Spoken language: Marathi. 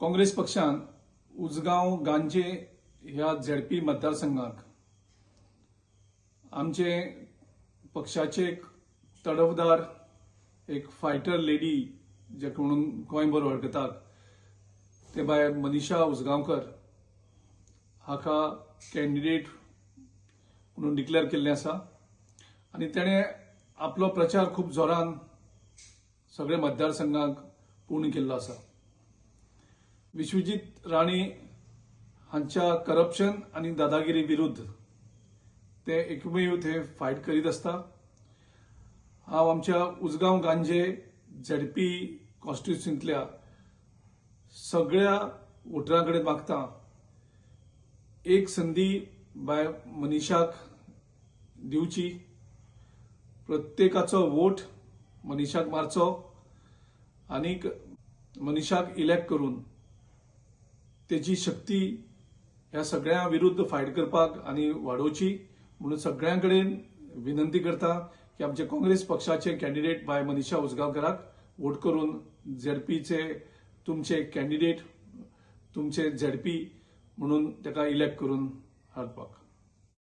काँग्रेस पक्षान उजगांव गांजे ह्या झेडपी मतदारसंघाक आमचे पक्षाचे एक तडफदार एक फायटर लेडी जाका म्हणून गोंयभर वळखतात ते भायर मनीषा उजगांवकर हाका कॅन्डिडेट म्हणून डिक्लेअर केल्लें आसा आनी तेणें आपलो प्रचार खूब जोरान सगळे मतदारसंघाक पूर्ण केल्लो आसा. विश्वजीत राणे हांच्या करप्शन आनी दादागिरी विरुद्ध ते एकमेव थंय फायट करीत आसता. हांव आमच्या उजगांव गांजे झेडपी कॉन्स्टिट्युएन्सींतल्या सगळ्या वोटरां कडेन मागता एक संदी बाय मनीषाक दिवची. प्रत्येकाचो वोट मनीषाक मारचो आनीक मनीषाक इलेक्ट करून तेची शक्ती ह्या सगळ्या विरुद्ध फायट करपाक आनी वाडोवची म्हणून सगळ्यां कडेन विनंती करता की आमचे काँग्रेस पक्षाचे कॅन्डिडेट बाय मनीषा उजगांवकराक वोट करून झेडपीचे तुमचे कॅन्डिडेट तुमचे झेडपी म्हणून ताका इलेक्ट करून हाडपाक.